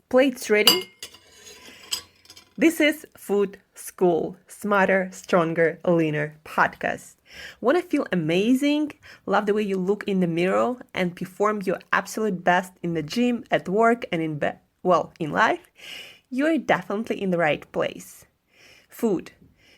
Plates ready? This is Food School, Smarter, Stronger, Leaner podcast. Want to feel amazing, love the way you look in the mirror, and perform your absolute best in the gym, at work, and in life? You're definitely in the right place. Food.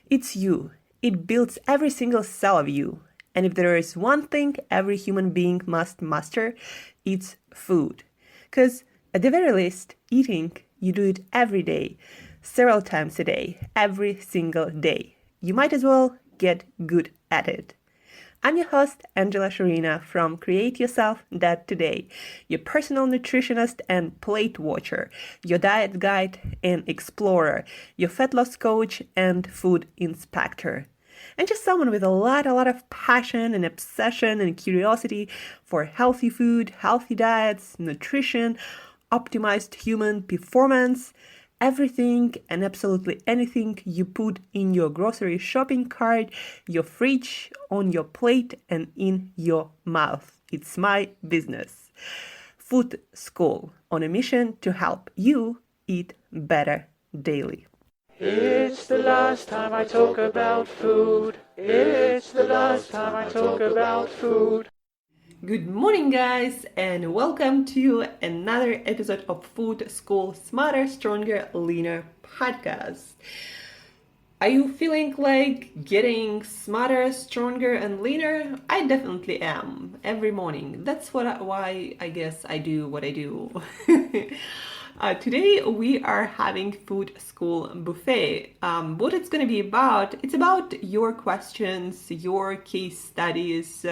It's you. It builds every single cell of you. And if there is one thing every human being must master, it's food. Because at the very least, eating, you do it every day, several times a day, every single day. You might as well get good at it. I'm your host, Shurina from Create Yourself That Today, your personal nutritionist and plate watcher, your diet guide and explorer, your fat loss coach and food inspector. And just someone with a lot of passion and obsession and curiosity for healthy food, healthy diets, nutrition, optimized human performance, everything and absolutely anything you put in your grocery shopping cart, your fridge, on your plate, and in your mouth. It's my business. Food School, on a mission to help you eat better daily. It's the last time I talk about food. It's the last time I talk about food. Good morning, guys, and welcome to another episode of Food School Smarter, Stronger, Leaner podcast. Are you feeling like getting smarter, stronger, and leaner? I definitely am every morning. That's why I guess I do what I do. Today we are having Food School Buffet. What it's going to be about, it's about your questions, your case studies,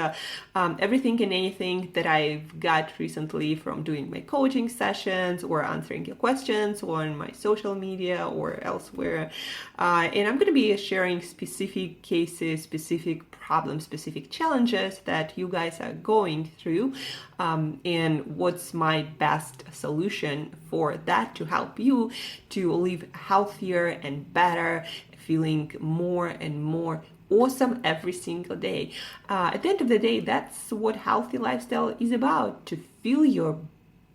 everything and anything that I've got recently from doing my coaching sessions or answering your questions on my social media or elsewhere. And I'm going to be sharing specific cases, specific problems, specific challenges that you guys are going through, and what's my best solution for that to help you to live healthier and better, feeling more and more awesome every single day. At the end of the day, that's what healthy lifestyle is about, to feel your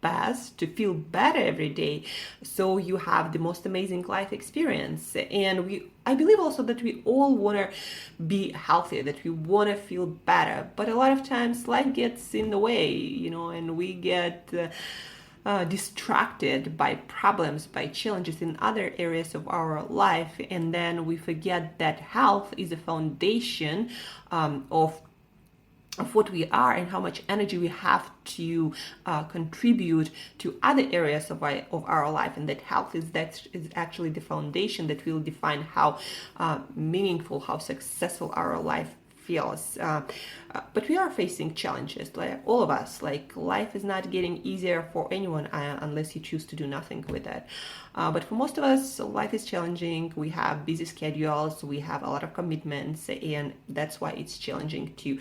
best, to feel better every day, so you have the most amazing life experience. And I believe also that we all want to be healthy, that we want to feel better, but a lot of times life gets in the way, and we get distracted by problems, by challenges in other areas of our life, and then we forget that health is a foundation of what we are and how much energy we have to contribute to other areas of our life, and that health is actually the foundation that will define how meaningful, how successful our life feels. But we are facing challenges, like all of us. Like, life is not getting easier for anyone unless you choose to do nothing with it. But for most of us, life is challenging. We have busy schedules, we have a lot of commitments, and that's why it's challenging to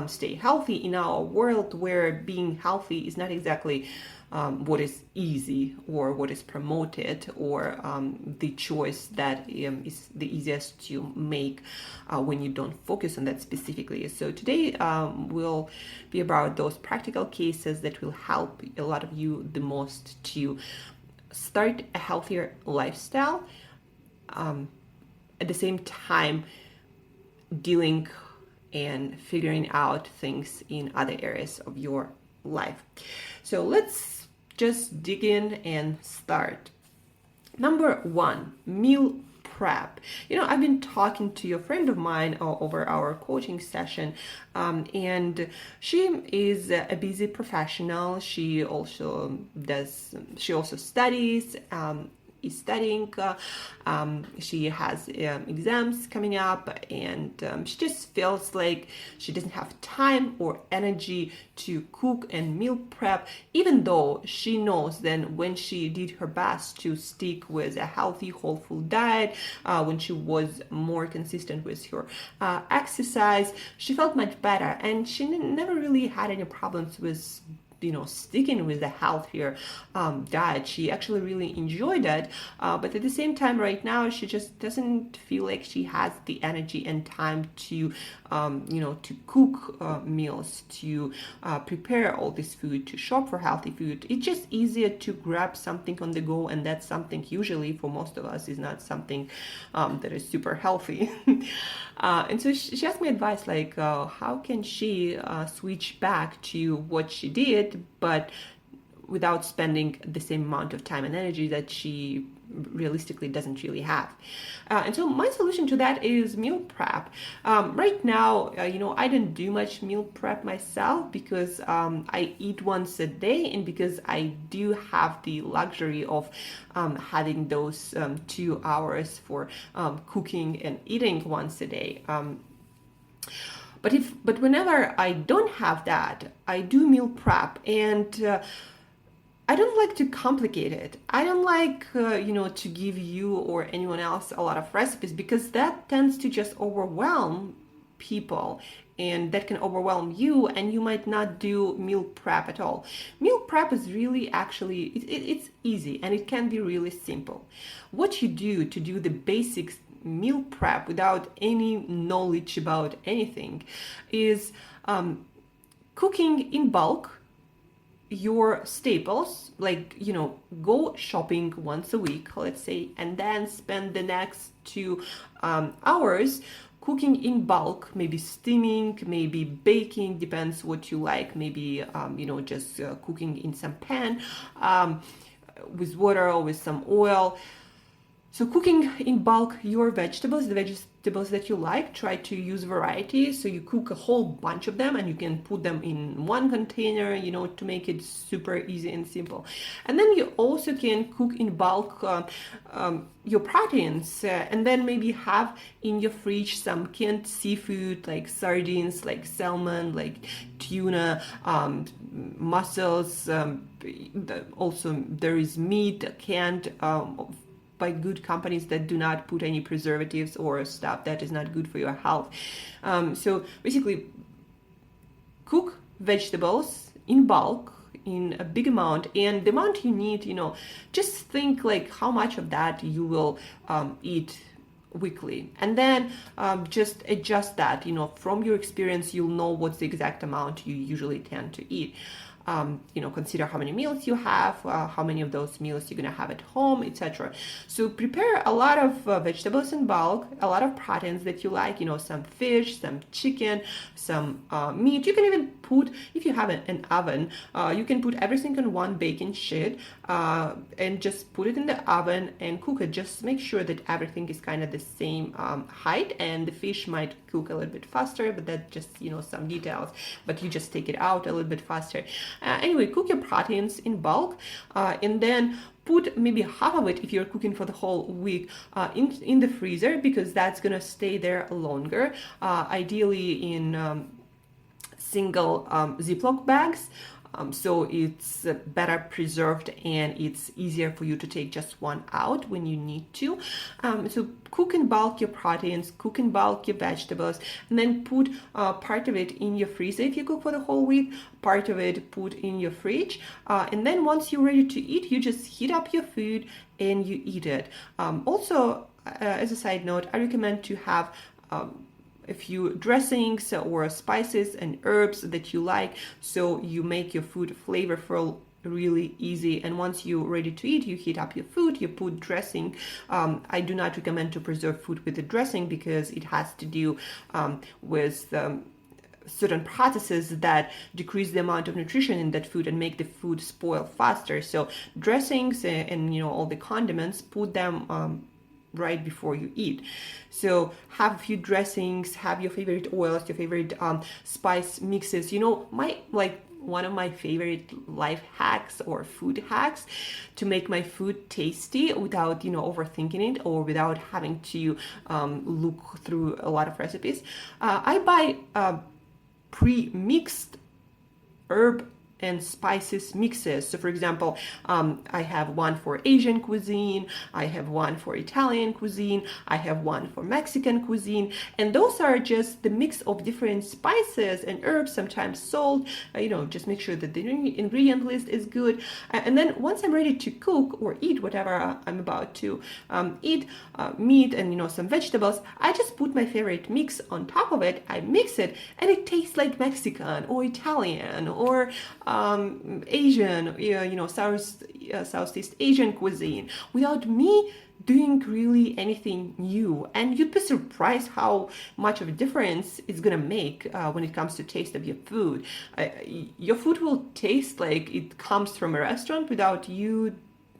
stay healthy in our world where being healthy is not exactly what is easy or what is promoted, or the choice that is the easiest to make when you don't focus on that specifically. So today will be about those practical cases that will help a lot of you the most to start a healthier lifestyle, at the same time dealing and figuring out things in other areas of your life. So let's just dig in and start. Number one, meal prep. I've been talking to a friend of mine over our coaching session, and she is a busy professional. She also studies, is studying. She has exams coming up, and she just feels like she doesn't have time or energy to cook and meal prep, even though she knows then when she did her best to stick with a healthy whole food diet, when she was more consistent with her exercise, she felt much better, and she never really had any problems with sticking with the healthier diet. She actually really enjoyed it, but at the same time right now she just doesn't feel like she has the energy and time to to cook meals, to prepare all this food, to shop for healthy food. It's just easier to grab something on the go, and that's something usually for most of us is not something that is super healthy. And so she asked me advice like how can she switch back to what she did, but without spending the same amount of time and energy that she realistically doesn't really have. And so my solution to that is meal prep. Right now, I don't do much meal prep myself because I eat once a day, and because I do have the luxury of having those 2 hours for cooking and eating once a day. But whenever I don't have that, I do meal prep, and I don't like to complicate it. I don't like, to give you or anyone else a lot of recipes, because that tends to just overwhelm people, and that can overwhelm you, and you might not do meal prep at all. Meal prep is really actually, it's easy, and it can be really simple. What you do to do the basics meal prep without any knowledge about anything is cooking in bulk your staples, like go shopping once a week, let's say, and then spend the next 2 hours cooking in bulk, maybe steaming, maybe baking, depends what you like, maybe just cooking in some pan with water or with some oil. So cooking in bulk your vegetables, the vegetables that you like, try to use variety. So you cook a whole bunch of them, and you can put them in one container, to make it super easy and simple. And then you also can cook in bulk your proteins, and then maybe have in your fridge some canned seafood like sardines, like salmon, like tuna, mussels. Also there is meat canned by good companies that do not put any preservatives or stuff that is not good for your health. So basically, cook vegetables in bulk in a big amount, and the amount you need, just think like how much of that you will eat weekly, and then just adjust that. From your experience, you'll know what's the exact amount you usually tend to eat. Consider how many meals you have, how many of those meals you're going to have at home, etc. So prepare a lot of vegetables in bulk, a lot of proteins that you like, some fish, some chicken, some meat. You can even put, if you have an oven, you can put everything on one baking sheet and just put it in the oven and cook it. Just make sure that everything is kind of the same height, and the fish might cook a little bit faster, but that's just, some details, but you just take it out a little bit faster. Anyway, cook your proteins in bulk, and then put maybe half of it, if you're cooking for the whole week, in the freezer, because that's gonna stay there longer, ideally in single Ziploc bags. So it's better preserved, and it's easier for you to take just one out when you need to. So cook in bulk your proteins, cook in bulk your vegetables, and then put part of it in your freezer if you cook for the whole week, part of it put in your fridge, and then once you're ready to eat, you just heat up your food and you eat it. Also, as a side note, I recommend to have a few dressings or spices and herbs that you like, so you make your food flavorful really easy. And once you're ready to eat, you heat up your food, you put dressing. I do not recommend to preserve food with the dressing, because it has to do with certain processes that decrease the amount of nutrition in that food and make the food spoil faster. So dressings and all the condiments, put them right before you eat. So have a few dressings, have your favorite oils, your favorite spice mixes. One of my favorite life hacks or food hacks to make my food tasty without overthinking it, or without having to look through a lot of recipes. I buy pre-mixed herb and spices mixes. So for example, I have one for Asian cuisine, I have one for Italian cuisine, I have one for Mexican cuisine, and those are just the mix of different spices and herbs, sometimes salt, just make sure that the ingredient list is good. And then once I'm ready to cook or eat whatever I'm about to eat, meat and some vegetables, I just put my favorite mix on top of it, I mix it, and it tastes like Mexican or Italian or Asian, Southeast Asian cuisine, without me doing really anything new. And you'd be surprised how much of a difference it's gonna make when it comes to taste of your food. Your food will taste like it comes from a restaurant without you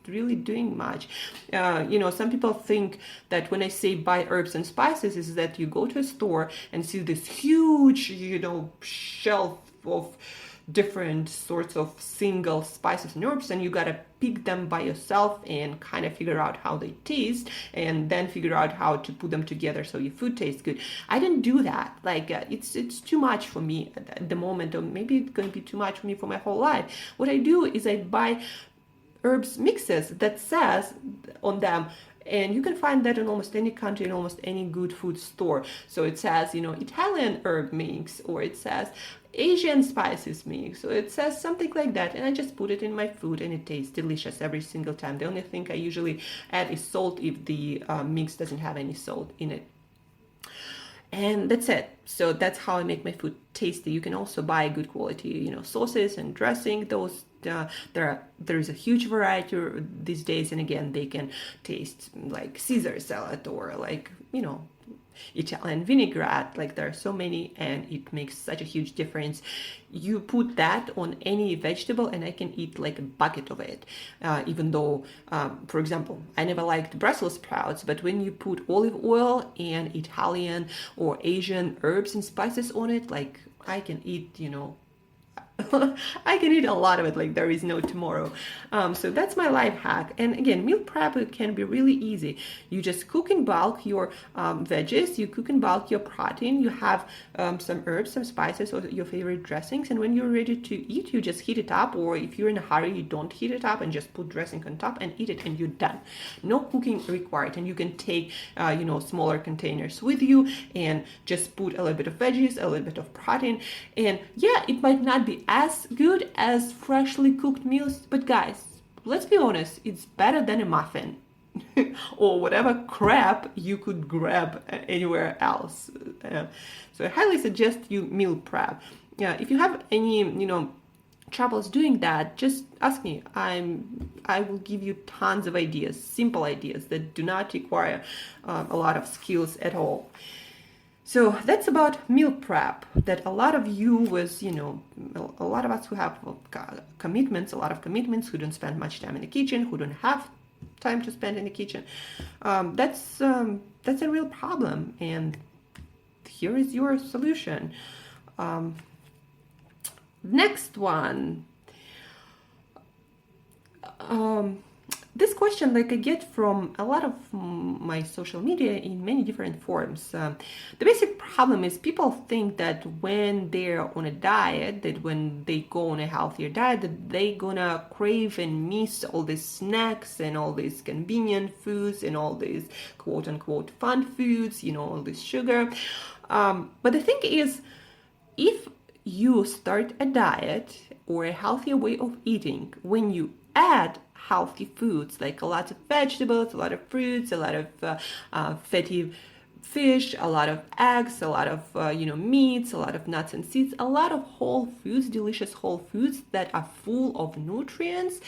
really doing much. Some people think that when I say buy herbs and spices is that you go to a store and see this huge, shelf of different sorts of single spices and herbs, and you gotta pick them by yourself and kind of figure out how they taste and then figure out how to put them together so your food tastes good. I didn't do that. It's too much for me at the moment, or maybe it's gonna be too much for me for my whole life. What I do is I buy herbs mixes that says on them, and you can find that in almost any country, in almost any good food store. So it says, Italian herb mix, or it says Asian spices mix, so it says something like that, and I just put it in my food and it tastes delicious every single time. The only thing I usually add is salt if the mix doesn't have any salt in it. And that's it. So that's how I make my food tasty. You can also buy good quality, sauces and dressing. Those there is a huge variety these days, and again, they can taste like Caesar salad or like Italian vinaigrette. Like there are so many, and it makes such a huge difference. You put that on any vegetable and I can eat like a bucket of it, even though for example, I never liked Brussels sprouts, but when you put olive oil and Italian or Asian herbs and spices on it, like I can eat I can eat a lot of it like there is no tomorrow. So that's my life hack. And again, meal prep can be really easy. You just cook in bulk your veggies, you cook in bulk your protein, you have some herbs, some spices, or your favorite dressings, and when you're ready to eat, you just heat it up, or if you're in a hurry, you don't heat it up and just put dressing on top and eat it, and you're done. No cooking required, and you can take smaller containers with you and just put a little bit of veggies, a little bit of protein, and yeah, it might not be as good as freshly cooked meals, but guys, let's be honest, it's better than a muffin or whatever crap you could grab anywhere else. So I highly suggest you meal prep. Yeah, if you have any troubles doing that, just ask me. I will give you tons of ideas, simple ideas that do not require a lot of skills at all. So that's about meal prep, that a lot of you was, a lot of us who have commitments, who don't spend much time in the kitchen, who don't have time to spend in the kitchen. That's a real problem, and here is your solution. Next one. This question, I get from a lot of my social media in many different forms. The basic problem is people think that when they're on a diet, that when they go on a healthier diet, that they're gonna crave and miss all these snacks and all these convenient foods and all these quote unquote fun foods, all this sugar. But the thing is, if you start a diet or a healthier way of eating, when you add healthy foods like a lot of vegetables, a lot of fruits, a lot of fatty fish, a lot of eggs, a lot of meats, a lot of nuts and seeds, a lot of whole foods, delicious whole foods that are full of nutrients,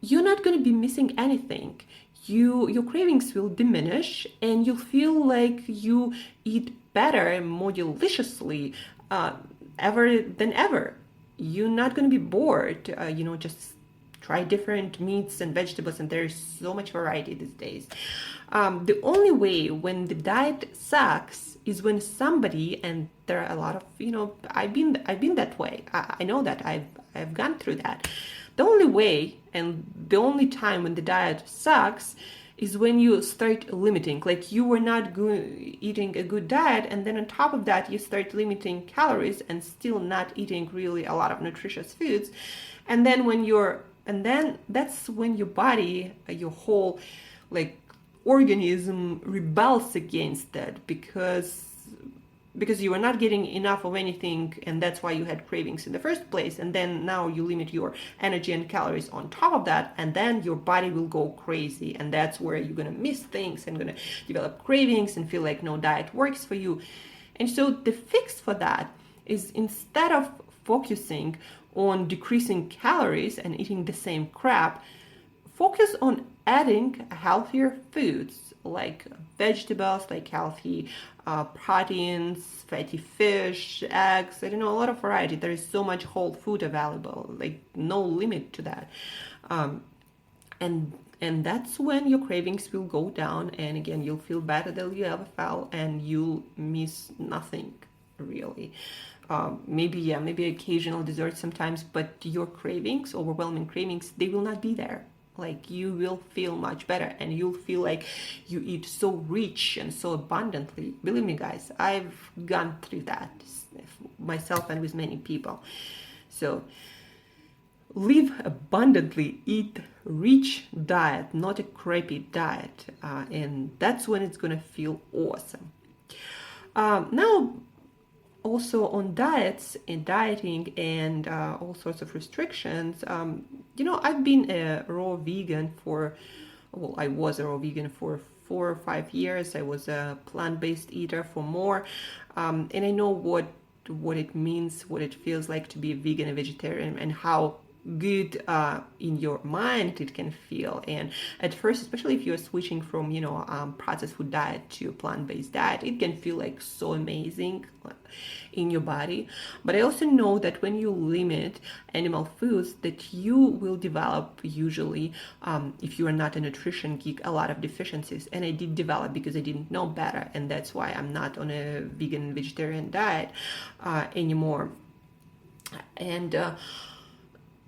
you're not going to be missing anything. Your cravings will diminish, and you'll feel like you eat better and more deliciously ever than ever. You're not going to be bored. Just try different meats and vegetables, and there's so much variety these days. The only way when the diet sucks is when somebody, and there are a lot of, I've been that way. I know that I've gone through that. The only way and the only time when the diet sucks is when you start limiting. Like you were not eating a good diet, and then on top of that you start limiting calories and still not eating really a lot of nutritious foods. And then that's when your body, your whole like organism rebels against that, because you were not getting enough of anything, and that's why you had cravings in the first place. And then now you limit your energy and calories on top of that, and then your body will go crazy, and that's where you're gonna miss things and gonna develop cravings and feel like no diet works for you. And so the fix for that is, instead of focusing on decreasing calories and eating the same crap, focus on adding healthier foods like vegetables, like healthy proteins, fatty fish, eggs. I don't know, a lot of variety. There is so much whole food available, like no limit to that. And that's when your cravings will go down, and again you'll feel better than you ever felt, and you'll miss nothing really. Maybe occasional dessert sometimes, but your cravings, overwhelming cravings, they will not be there. Like you will feel much better, and you'll feel like you eat so rich and so abundantly. Believe me guys, I've gone through that myself and with many people. So live abundantly, eat rich diet, not a crappy diet, and that's when it's gonna feel awesome. Now, also on diets and dieting and all sorts of restrictions, I've been a raw vegan I was a raw vegan for 4 or 5 years. I was a plant-based eater for more, and I know what it means, what it feels like to be a vegan and vegetarian, and how good in your mind it can feel. And at first, especially if you're switching from processed food diet to plant-based diet, it can feel like so amazing in your body. But I also know that when you limit animal foods, that you will develop, usually if you are not a nutrition geek, a lot of deficiencies. And I did develop because I didn't know better, and that's why I'm not on a vegan and vegetarian diet anymore. And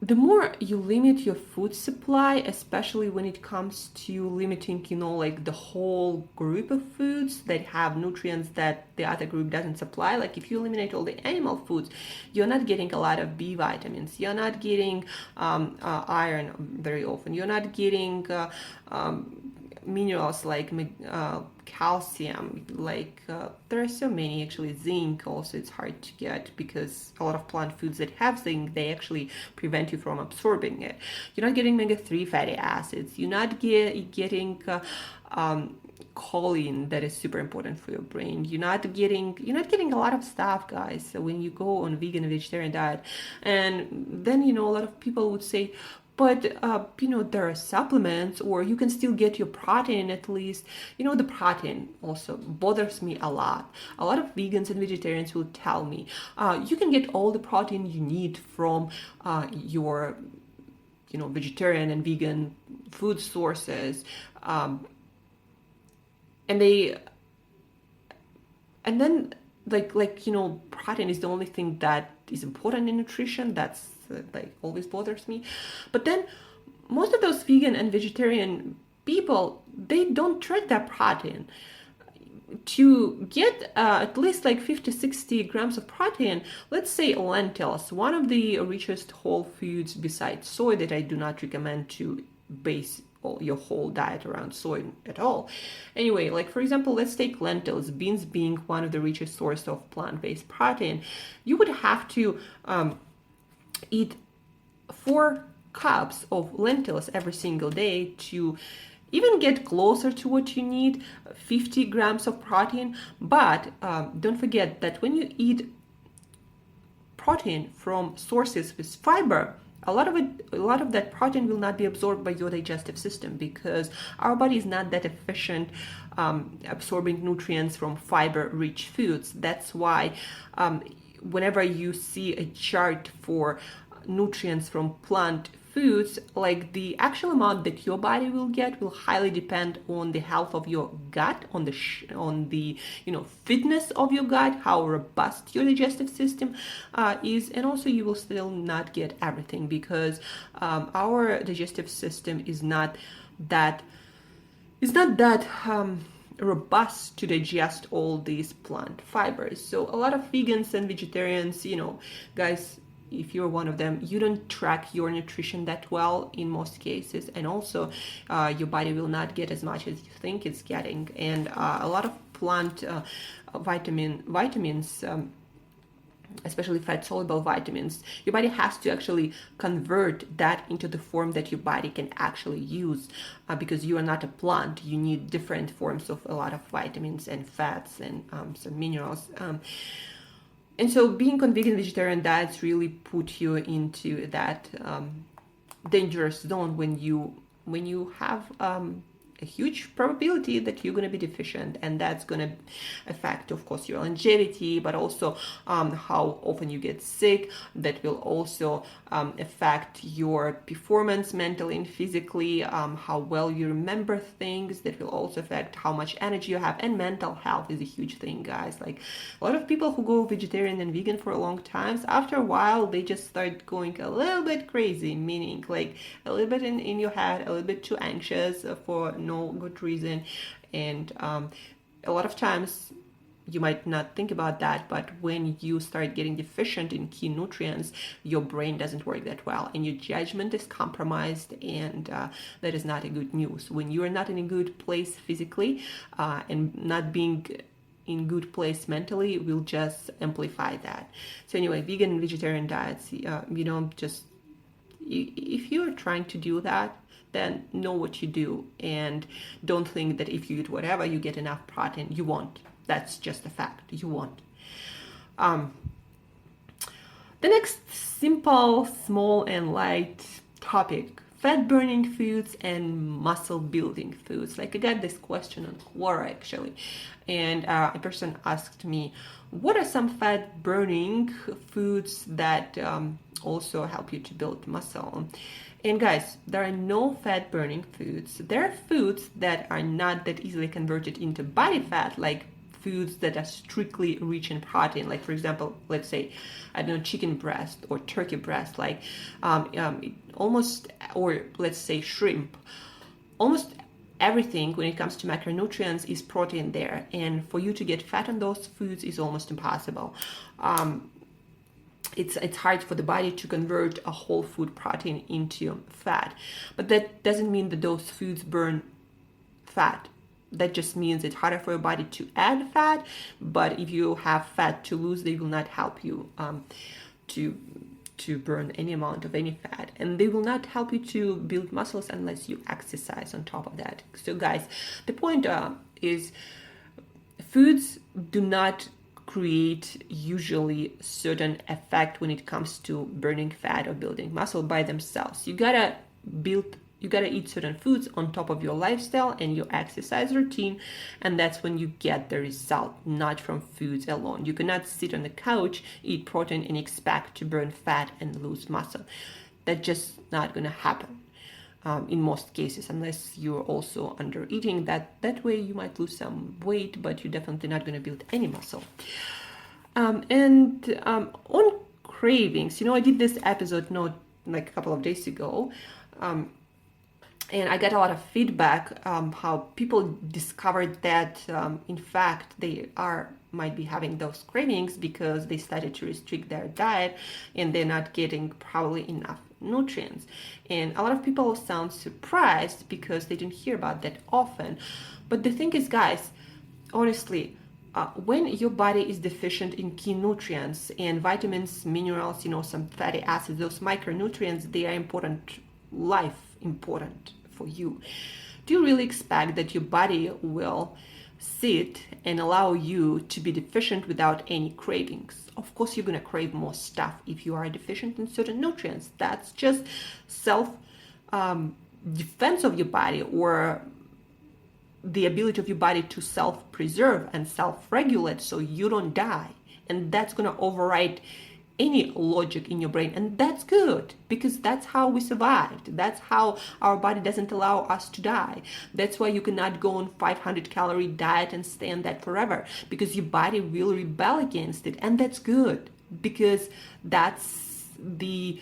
the more you limit your food supply, especially when it comes to limiting, like the whole group of foods that have nutrients that the other group doesn't supply. Like if you eliminate all the animal foods, you're not getting a lot of B vitamins. You're not getting iron very often. You're not getting minerals like calcium, like there are so many, actually zinc also it's hard to get, because a lot of plant foods that have zinc, they actually prevent you from absorbing it. You're not getting omega-3 fatty acids. You're not getting choline, that is super important for your brain. You're not getting a lot of stuff, guys. So when you go on vegan and vegetarian diet, and then a lot of people would say, but there are supplements, or you can still get your protein at least. The protein also bothers me a lot. A lot of vegans and vegetarians will tell me, you can get all the protein you need from your vegetarian and vegan food sources, and then protein is the only thing that is important in nutrition. That's always bothers me. But then most of those vegan and vegetarian people, they don't track their protein. To get at least 50-60 grams of protein, let's say lentils, one of the richest whole foods besides soy that I do not recommend to base your whole diet around soy at all. Anyway, for example, let's take lentils, beans being one of the richest source of plant-based protein. You would have to eat 4 cups of lentils every single day to even get closer to what you need, 50 grams of protein. But don't forget that when you eat protein from sources with fiber, a lot of that protein will not be absorbed by your digestive system, because our body is not that efficient absorbing nutrients from fiber-rich foods. That's why whenever you see a chart for nutrients from plant foods, the actual amount that your body will get will highly depend on the health of your gut, on the fitness of your gut, how robust your digestive system is. And also you will still not get everything, because our digestive system is not that is not that robust to digest all these plant fibers. So a lot of vegans and vegetarians, guys, if you're one of them, you don't track your nutrition that well in most cases, and also your body will not get as much as you think it's getting. And a lot of plant vitamins, especially fat soluble vitamins, your body has to actually convert that into the form that your body can actually use, because you are not a plant. You need different forms of a lot of vitamins and fats and some minerals. And so being on vegan vegetarian diets really put you into that dangerous zone when you have a huge probability that you're going to be deficient, and that's going to affect, of course, your longevity, but also how often you get sick. That will also affect your performance mentally and physically, how well you remember things. That will also affect how much energy you have, and mental health is a huge thing, guys. Like a lot of people who go vegetarian and vegan for a long time, after a while they just start going a little bit crazy, meaning like a little bit in your head, a little bit too anxious for no good reason. And a lot of times you might not think about that, but when you start getting deficient in key nutrients, your brain doesn't work that well and your judgment is compromised, and that is not a good news. When you are not in a good place physically, and not being in good place mentally will just amplify that. So anyway, vegan and vegetarian diets, just if you're trying to do that, then know what you do, and don't think that if you eat whatever you get enough protein. You won't. That's just a fact. You won't. The next simple, small, and light topic: fat burning foods and muscle building foods. Like, I got this question on Quora actually, and a person asked me, what are some fat burning foods that also help you to build muscle? And guys, there are no fat burning foods. There are foods that are not that easily converted into body fat, like foods that are strictly rich in protein. Like, for example, let's say, I don't know, chicken breast or turkey breast, like almost, or let's say shrimp. Almost everything when it comes to macronutrients is protein there, and for you to get fat on those foods is almost impossible. It's hard for the body to convert a whole food protein into fat, but that doesn't mean that those foods burn fat. That just means it's harder for your body to add fat, but if you have fat to lose, they will not help you to burn any amount of any fat, and they will not help you to build muscles unless you exercise on top of that. So guys, the point is, foods do not create usually certain effect when it comes to burning fat or building muscle by themselves. You gotta eat certain foods on top of your lifestyle and your exercise routine, and that's when you get the result, not from foods alone. You cannot sit on the couch, eat protein, and expect to burn fat and lose muscle. That's just not gonna happen in most cases, unless you're also under eating. That way you might lose some weight, but you're definitely not gonna build any muscle. And on cravings, I did this episode not like a couple of days ago, and I got a lot of feedback how people discovered that in fact they might be having those cravings because they started to restrict their diet and they're not getting probably enough nutrients. And a lot of people sound surprised because they didn't hear about that often. But the thing is, guys, honestly, when your body is deficient in key nutrients and vitamins, minerals, some fatty acids, those micronutrients, they are important for you. Do you really expect that your body will sit and allow you to be deficient without any cravings? Of course, you're going to crave more stuff if you are deficient in certain nutrients. That's just self defense of your body, or the ability of your body to self-preserve and self-regulate so you don't die. And that's going to override any logic in your brain, and that's good, because that's how we survived. That's how our body doesn't allow us to die. That's why you cannot go on 500 calorie diet and stay on that forever, because your body will rebel against it, and that's good, because that's the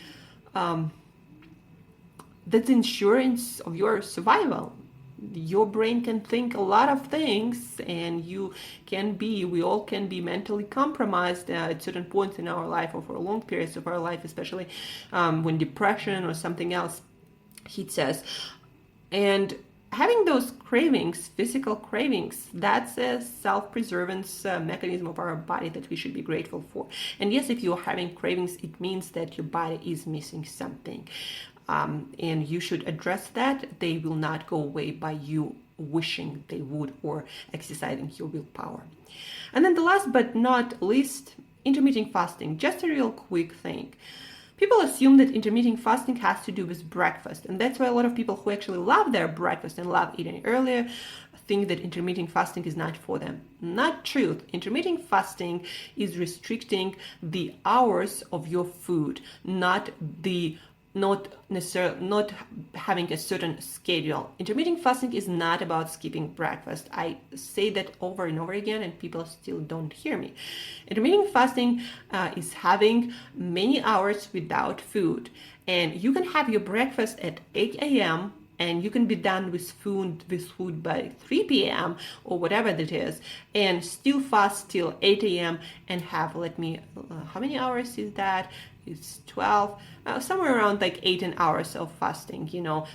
insurance of your survival. your brain can think a lot of things, and we all can be mentally compromised at certain points in our life or for long periods of our life, especially when depression or something else hits us. And having those cravings, physical cravings, that's a self-preservance mechanism of our body that we should be grateful for. And yes, if you're having cravings, it means that your body is missing something. And you should address that. They will not go away by you wishing they would or exercising your willpower. And then the last but not least, intermittent fasting. Just a real quick thing. People assume that intermittent fasting has to do with breakfast, and that's why a lot of people who actually love their breakfast and love eating earlier think that intermittent fasting is not for them. Not true. Intermittent fasting is restricting the hours of your food, not necessarily not having a certain schedule. Intermittent fasting is not about skipping breakfast. I say that over and over again, and people still don't hear me. Intermittent fasting is having many hours without food, and you can have your breakfast at 8 a.m. and you can be done with food by 3 p.m. or whatever that is, and still fast till 8 a.m. and have, how many hours is that? It's 12, somewhere around like 18 hours of fasting,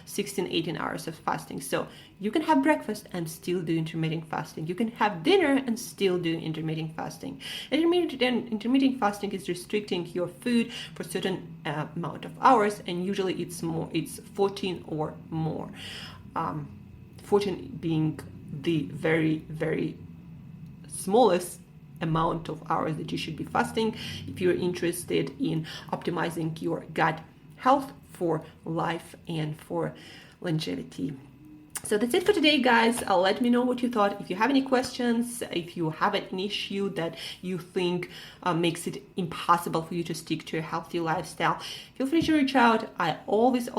16, 18 hours of fasting. So you can have breakfast and still do intermittent fasting. You can have dinner and still do intermittent fasting. Intermittent fasting is restricting your food for a certain amount of hours, and usually it's 14 or more. 14 being the very, very smallest amount of hours that you should be fasting if you're interested in optimizing your gut health for life and for longevity. So that's it for today, guys. Let me know what you thought. If you have any questions, if you have an issue that you think makes it impossible for you to stick to a healthy lifestyle, feel free to reach out. I always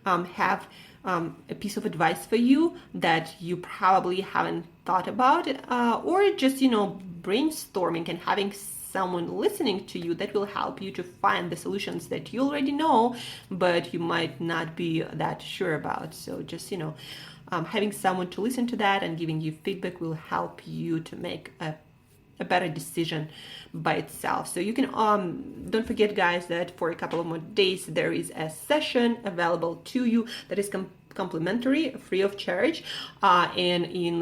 have a piece of advice for you that you probably haven't thought about, or just brainstorming and having someone listening to you that will help you to find the solutions that you already know but you might not be that sure about. So just having someone to listen to that and giving you feedback will help you to make a better decision by itself. So you can don't forget, guys, that for a couple of more days there is a session available to you that is complimentary, free of charge, and in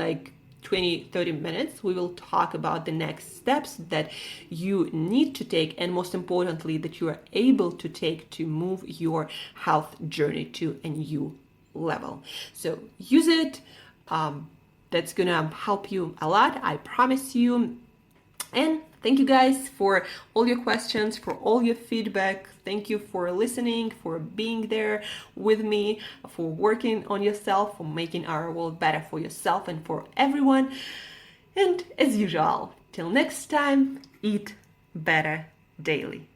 20-30 minutes we will talk about the next steps that you need to take, and most importantly that you are able to take to move your health journey to a new level. So use it. That's gonna help you a lot, I promise you. And thank you, guys, for all your questions, for all your feedback. Thank you for listening, for being there with me, for working on yourself, for making our world better for yourself and for everyone. And as usual, till next time, eat better daily.